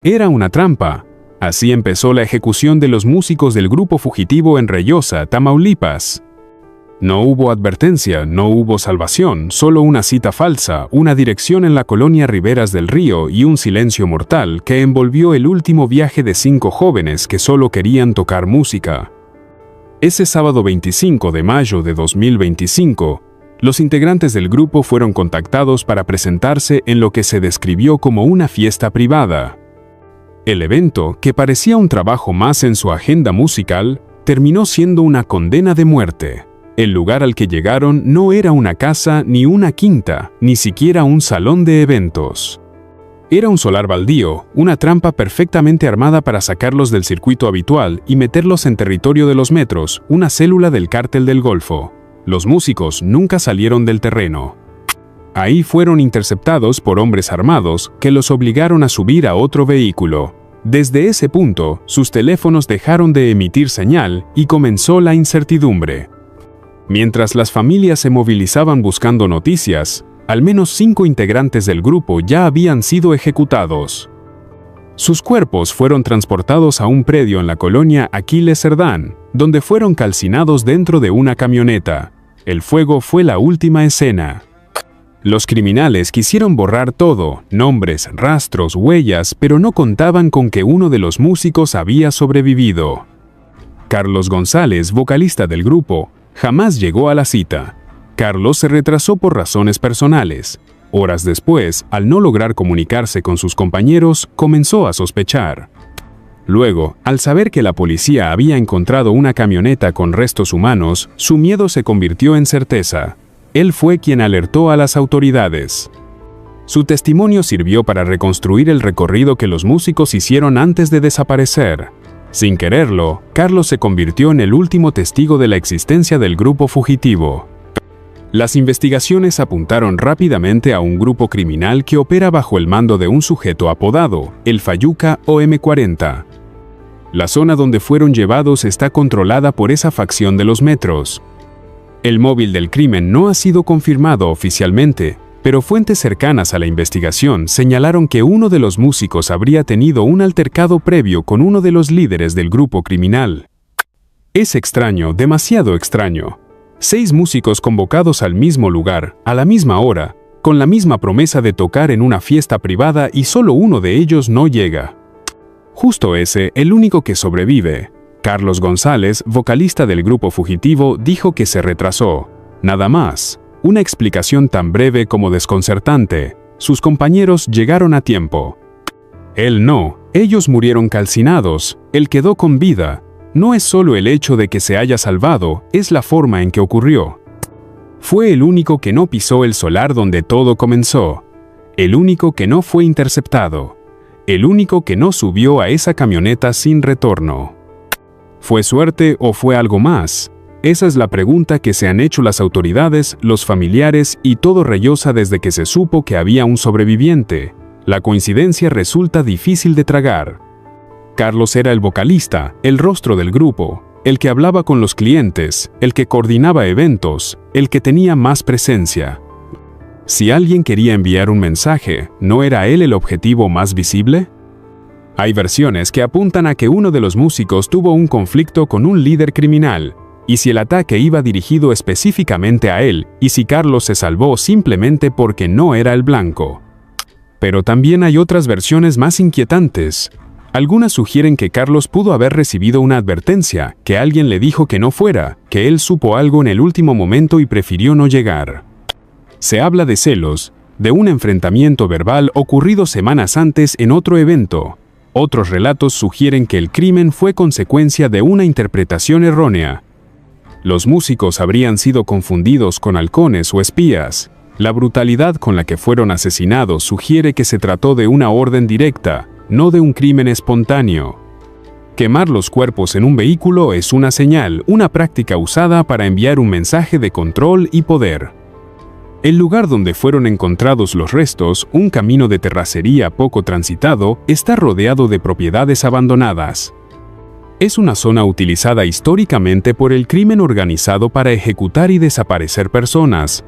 Era una trampa. Así empezó la ejecución de los músicos del grupo fugitivo en Reynosa, Tamaulipas. No hubo advertencia, no hubo salvación, solo una cita falsa, una dirección en la colonia Riberas del Río y un silencio mortal que envolvió el último viaje de 5 jóvenes que solo querían tocar música. Ese sábado 25 de mayo de 2025, los integrantes del grupo fueron contactados para presentarse en lo que se describió como una fiesta privada. El evento, que parecía un trabajo más en su agenda musical, terminó siendo una condena de muerte. El lugar al que llegaron no era una casa ni una quinta, ni siquiera un salón de eventos. Era un solar baldío, una trampa perfectamente armada para sacarlos del circuito habitual y meterlos en territorio de los Metros, una célula del Cártel del Golfo. Los músicos nunca salieron del terreno. Ahí fueron interceptados por hombres armados que los obligaron a subir a otro vehículo. Desde ese punto, sus teléfonos dejaron de emitir señal y comenzó la incertidumbre. Mientras las familias se movilizaban buscando noticias, al menos 5 integrantes del grupo ya habían sido ejecutados. Sus cuerpos fueron transportados a un predio en la colonia Aquiles Cerdán, donde fueron calcinados dentro de una camioneta. El fuego fue la última escena. Los criminales quisieron borrar todo, nombres, rastros, huellas, pero no contaban con que uno de los músicos había sobrevivido. Carlos González, vocalista del grupo, jamás llegó a la cita. Carlos se retrasó por razones personales. Horas después, al no lograr comunicarse con sus compañeros, comenzó a sospechar. Luego, al saber que la policía había encontrado una camioneta con restos humanos, su miedo se convirtió en certeza. Él fue quien alertó a las autoridades. Su testimonio sirvió para reconstruir el recorrido que los músicos hicieron antes de desaparecer. Sin quererlo, Carlos se convirtió en el último testigo de la existencia del grupo fugitivo. Las investigaciones apuntaron rápidamente a un grupo criminal que opera bajo el mando de un sujeto apodado el Fayuca o M40. La zona donde fueron llevados está controlada por esa facción de los Metros. El móvil del crimen no ha sido confirmado oficialmente, pero fuentes cercanas a la investigación señalaron que uno de los músicos habría tenido un altercado previo con uno de los líderes del grupo criminal. Es extraño, demasiado extraño. 6 músicos convocados al mismo lugar, a la misma hora, con la misma promesa de tocar en una fiesta privada y solo uno de ellos no llega. Justo ese, el único que sobrevive. Carlos González, vocalista del grupo fugitivo, dijo que se retrasó. Nada más. Una explicación tan breve como desconcertante. Sus compañeros llegaron a tiempo. Él no. Ellos murieron calcinados. Él quedó con vida. No es solo el hecho de que se haya salvado, es la forma en que ocurrió. Fue el único que no pisó el solar donde todo comenzó. El único que no fue interceptado. El único que no subió a esa camioneta sin retorno. ¿Fue suerte o fue algo más? Esa es la pregunta que se han hecho las autoridades, los familiares y todo Reynosa desde que se supo que había un sobreviviente. La coincidencia resulta difícil de tragar. Carlos era el vocalista, el rostro del grupo, el que hablaba con los clientes, el que coordinaba eventos, el que tenía más presencia. Si alguien quería enviar un mensaje, ¿no era él el objetivo más visible? Hay versiones que apuntan a que uno de los músicos tuvo un conflicto con un líder criminal, y si el ataque iba dirigido específicamente a él, y si Carlos se salvó simplemente porque no era el blanco. Pero también hay otras versiones más inquietantes. Algunas sugieren que Carlos pudo haber recibido una advertencia, que alguien le dijo que no fuera, que él supo algo en el último momento y prefirió no llegar. Se habla de celos, de un enfrentamiento verbal ocurrido semanas antes en otro evento. Otros relatos sugieren que el crimen fue consecuencia de una interpretación errónea. Los músicos habrían sido confundidos con halcones o espías. La brutalidad con la que fueron asesinados sugiere que se trató de una orden directa, no de un crimen espontáneo. Quemar los cuerpos en un vehículo es una señal, una práctica usada para enviar un mensaje de control y poder. El lugar donde fueron encontrados los restos, un camino de terracería poco transitado, está rodeado de propiedades abandonadas. Es una zona utilizada históricamente por el crimen organizado para ejecutar y desaparecer personas.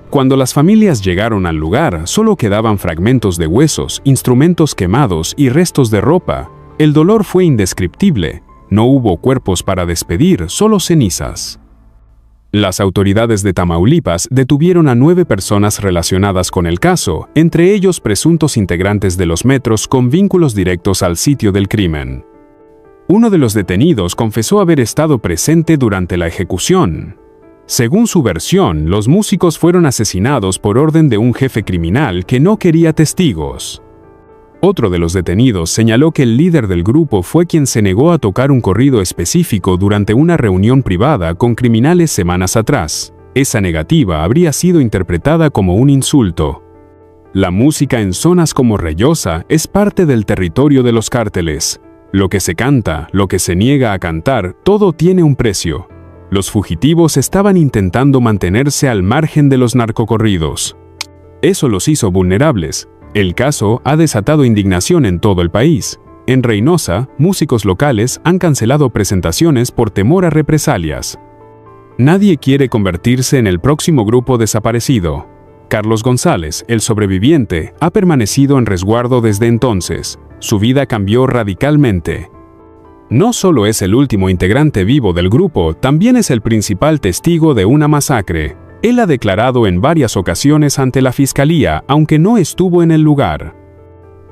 Cuando las familias llegaron al lugar, solo quedaban fragmentos de huesos, instrumentos quemados y restos de ropa. El dolor fue indescriptible. No hubo cuerpos para despedir, solo cenizas. Las autoridades de Tamaulipas detuvieron a 9 personas relacionadas con el caso, entre ellos presuntos integrantes de los metros con vínculos directos al sitio del crimen. Uno de los detenidos confesó haber estado presente durante la ejecución. Según su versión, los músicos fueron asesinados por orden de un jefe criminal que no quería testigos. Otro de los detenidos señaló que el líder del grupo fue quien se negó a tocar un corrido específico durante una reunión privada con criminales semanas atrás. Esa negativa habría sido interpretada como un insulto. La música en zonas como Reyosa es parte del territorio de los cárteles. Lo que se canta, lo que se niega a cantar, todo tiene un precio. Los fugitivos estaban intentando mantenerse al margen de los narcocorridos. Eso los hizo vulnerables. El caso ha desatado indignación en todo el país. En Reynosa, músicos locales han cancelado presentaciones por temor a represalias. Nadie quiere convertirse en el próximo grupo desaparecido. Carlos González, el sobreviviente, ha permanecido en resguardo desde entonces. Su vida cambió radicalmente. No solo es el último integrante vivo del grupo, también es el principal testigo de una masacre. Él ha declarado en varias ocasiones ante la fiscalía, aunque no estuvo en el lugar.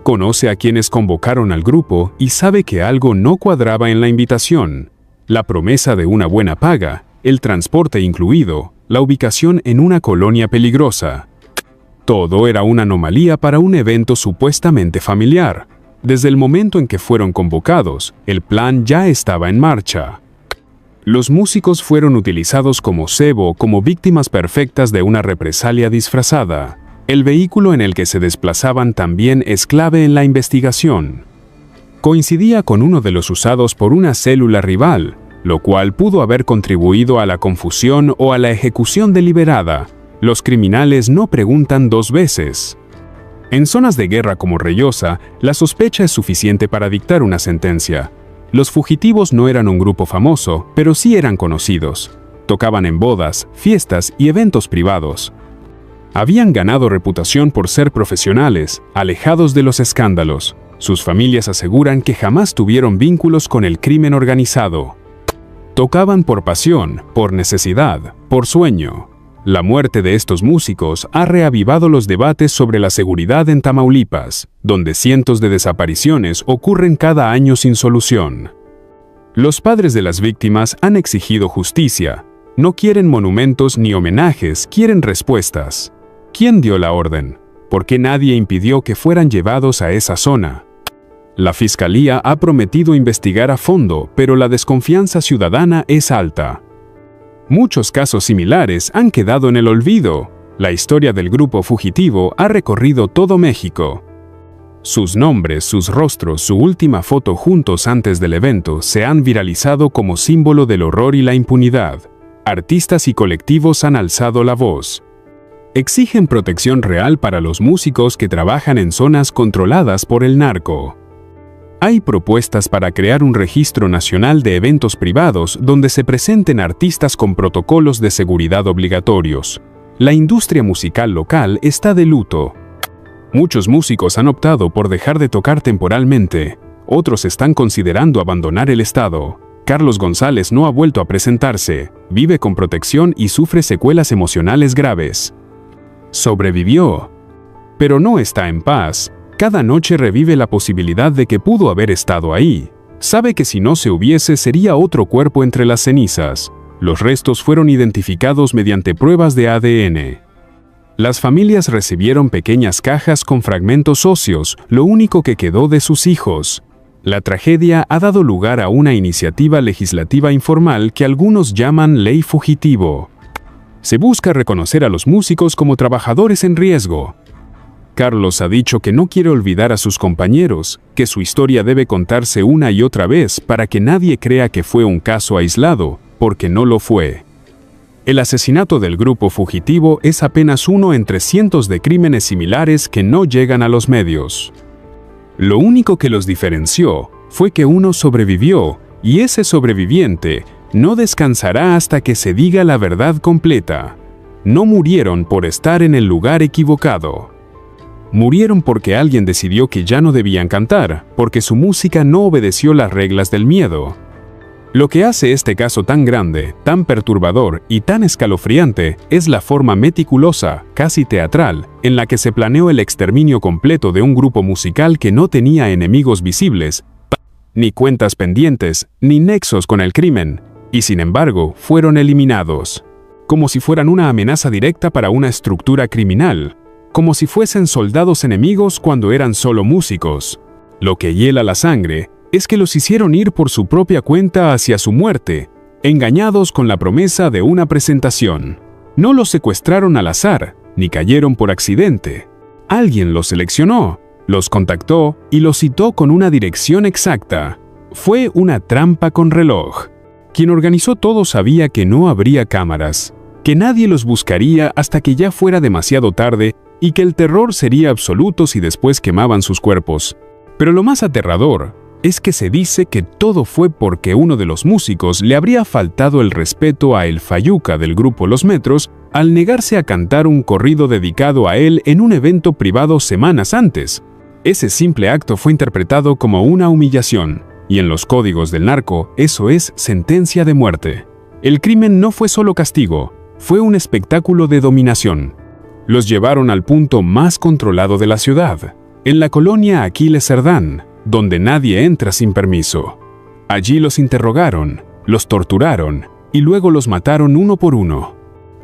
Conoce a quienes convocaron al grupo y sabe que algo no cuadraba en la invitación. La promesa de una buena paga, el transporte incluido, la ubicación en una colonia peligrosa. Todo era una anomalía para un evento supuestamente familiar. Desde el momento en que fueron convocados, el plan ya estaba en marcha. Los músicos fueron utilizados como cebo, como víctimas perfectas de una represalia disfrazada. El vehículo en el que se desplazaban también es clave en la investigación. Coincidía con uno de los usados por una célula rival, lo cual pudo haber contribuido a la confusión o a la ejecución deliberada. Los criminales no preguntan 2 veces. En zonas de guerra como Reyosa, la sospecha es suficiente para dictar una sentencia. Los fugitivos no eran un grupo famoso, pero sí eran conocidos. Tocaban en bodas, fiestas y eventos privados. Habían ganado reputación por ser profesionales, alejados de los escándalos. Sus familias aseguran que jamás tuvieron vínculos con el crimen organizado. Tocaban por pasión, por necesidad, por sueño. La muerte de estos músicos ha reavivado los debates sobre la seguridad en Tamaulipas, donde cientos de desapariciones ocurren cada año sin solución. Los padres de las víctimas han exigido justicia. No quieren monumentos ni homenajes, quieren respuestas. ¿Quién dio la orden? ¿Por qué nadie impidió que fueran llevados a esa zona? La Fiscalía ha prometido investigar a fondo, pero la desconfianza ciudadana es alta. Muchos casos similares han quedado en el olvido. La historia del grupo fugitivo ha recorrido todo México. Sus nombres, sus rostros, su última foto juntos antes del evento se han viralizado como símbolo del horror y la impunidad. Artistas y colectivos han alzado la voz. Exigen protección real para los músicos que trabajan en zonas controladas por el narco. Hay propuestas para crear un registro nacional de eventos privados donde se presenten artistas con protocolos de seguridad obligatorios. La industria musical local está de luto. Muchos músicos han optado por dejar de tocar temporalmente. Otros están considerando abandonar el estado. Carlos González no ha vuelto a presentarse, vive con protección y sufre secuelas emocionales graves. Sobrevivió, pero no está en paz. Cada noche revive la posibilidad de que pudo haber estado ahí. Sabe que si no se hubiese sería otro cuerpo entre las cenizas. Los restos fueron identificados mediante pruebas de ADN. Las familias recibieron pequeñas cajas con fragmentos óseos, lo único que quedó de sus hijos. La tragedia ha dado lugar a una iniciativa legislativa informal que algunos llaman Ley Fugitivo. Se busca reconocer a los músicos como trabajadores en riesgo. Carlos ha dicho que no quiere olvidar a sus compañeros, que su historia debe contarse una y otra vez para que nadie crea que fue un caso aislado, porque no lo fue. El asesinato del grupo fugitivo es apenas uno entre cientos de crímenes similares que no llegan a los medios. Lo único que los diferenció fue que uno sobrevivió, y ese sobreviviente no descansará hasta que se diga la verdad completa. No murieron por estar en el lugar equivocado. Murieron porque alguien decidió que ya no debían cantar, porque su música no obedeció las reglas del miedo. Lo que hace este caso tan grande, tan perturbador y tan escalofriante es la forma meticulosa, casi teatral, en la que se planeó el exterminio completo de un grupo musical que no tenía enemigos visibles, ni cuentas pendientes, ni nexos con el crimen, y sin embargo fueron eliminados, como si fueran una amenaza directa para una estructura criminal, como si fuesen soldados enemigos cuando eran solo músicos. Lo que hiela la sangre es que los hicieron ir por su propia cuenta hacia su muerte, engañados con la promesa de una presentación. No los secuestraron al azar, ni cayeron por accidente. Alguien los seleccionó, los contactó y los citó con una dirección exacta. Fue una trampa con reloj. Quien organizó todo sabía que no habría cámaras, que nadie los buscaría hasta que ya fuera demasiado tarde y que el terror sería absoluto si después quemaban sus cuerpos. Pero lo más aterrador es que se dice que todo fue porque uno de los músicos le habría faltado el respeto a El Fayuca del grupo Los Metros al negarse a cantar un corrido dedicado a él en un evento privado semanas antes. Ese simple acto fue interpretado como una humillación, y en los códigos del narco eso es sentencia de muerte. El crimen no fue solo castigo, fue un espectáculo de dominación. Los llevaron al punto más controlado de la ciudad, en la colonia Aquiles Cerdán, donde nadie entra sin permiso. Allí los interrogaron, los torturaron y luego los mataron uno por uno.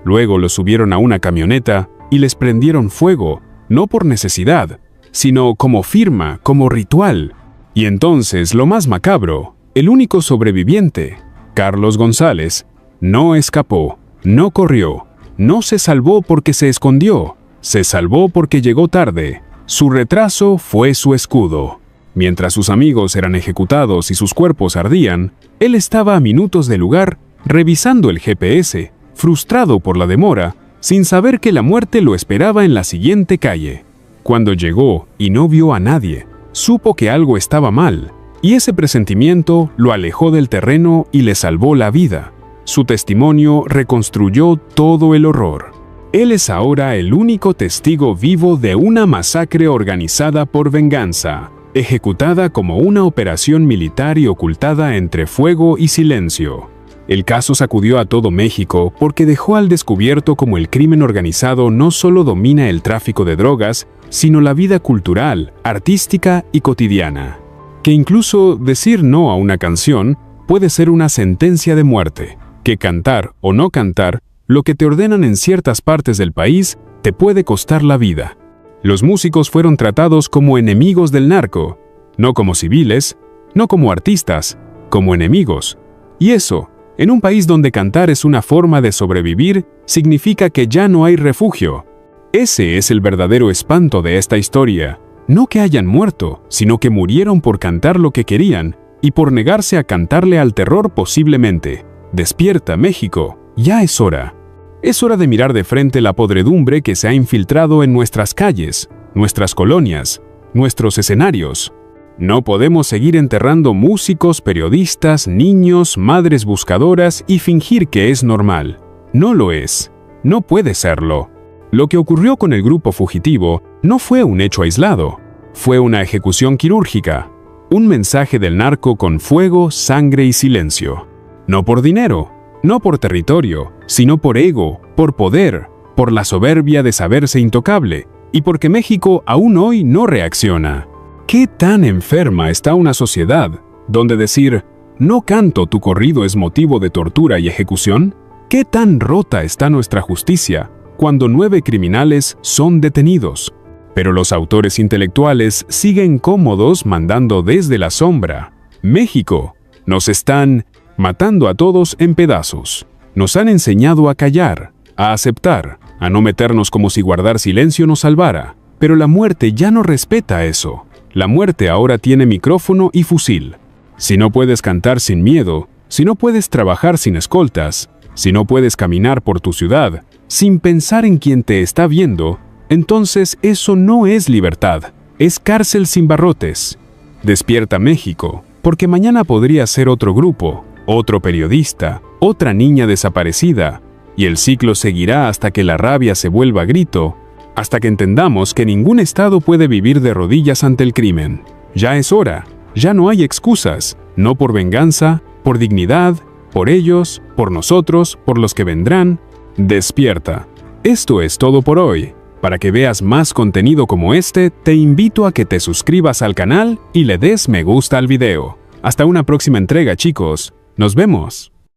Luego los subieron a una camioneta y les prendieron fuego, no por necesidad, sino como firma, como ritual. Y entonces, lo más macabro, el único sobreviviente, Carlos González, no escapó, no corrió, no se salvó porque se escondió, se salvó porque llegó tarde. Su retraso fue su escudo. Mientras sus amigos eran ejecutados y sus cuerpos ardían, él estaba a minutos del lugar, revisando el GPS, frustrado por la demora, sin saber que la muerte lo esperaba en la siguiente calle. Cuando llegó y no vio a nadie, supo que algo estaba mal, y ese presentimiento lo alejó del terreno y le salvó la vida. Su testimonio reconstruyó todo el horror. Él es ahora el único testigo vivo de una masacre organizada por venganza, ejecutada como una operación militar y ocultada entre fuego y silencio. El caso sacudió a todo México porque dejó al descubierto cómo el crimen organizado no solo domina el tráfico de drogas, sino la vida cultural, artística y cotidiana. Que incluso decir no a una canción puede ser una sentencia de muerte, que cantar o no cantar, lo que te ordenan en ciertas partes del país, te puede costar la vida. Los músicos fueron tratados como enemigos del narco, no como civiles, no como artistas, como enemigos. Y eso, en un país donde cantar es una forma de sobrevivir, significa que ya no hay refugio. Ese es el verdadero espanto de esta historia. No que hayan muerto, sino que murieron por cantar lo que querían y por negarse a cantarle al terror posiblemente. Despierta, México, ya es hora. Es hora de mirar de frente la podredumbre que se ha infiltrado en nuestras calles, nuestras colonias, nuestros escenarios. No podemos seguir enterrando músicos, periodistas, niños, madres buscadoras y fingir que es normal. No lo es. No puede serlo. Lo que ocurrió con el grupo fugitivo no fue un hecho aislado. Fue una ejecución quirúrgica. Un mensaje del narco con fuego, sangre y silencio. No por dinero, no por territorio, sino por ego, por poder, por la soberbia de saberse intocable, y porque México aún hoy no reacciona. ¿Qué tan enferma está una sociedad donde decir «no canto tu corrido» es motivo de tortura y ejecución? ¿Qué tan rota está nuestra justicia cuando 9 criminales son detenidos? Pero los autores intelectuales siguen cómodos mandando desde la sombra. México, nos están matando a todos en pedazos. Nos han enseñado a callar, a aceptar, a no meternos como si guardar silencio nos salvara. Pero la muerte ya no respeta eso. La muerte ahora tiene micrófono y fusil. Si no puedes cantar sin miedo, si no puedes trabajar sin escoltas, si no puedes caminar por tu ciudad, sin pensar en quien te está viendo, entonces eso no es libertad, es cárcel sin barrotes. Despierta, México, porque mañana podría ser otro grupo, otro periodista, otra niña desaparecida, y el ciclo seguirá hasta que la rabia se vuelva grito, hasta que entendamos que ningún Estado puede vivir de rodillas ante el crimen. Ya es hora, ya no hay excusas, no por venganza, por dignidad, por ellos, por nosotros, por los que vendrán. Despierta. Esto es todo por hoy. Para que veas más contenido como este, te invito a que te suscribas al canal y le des me gusta al video. Hasta una próxima entrega, chicos. Nos vemos.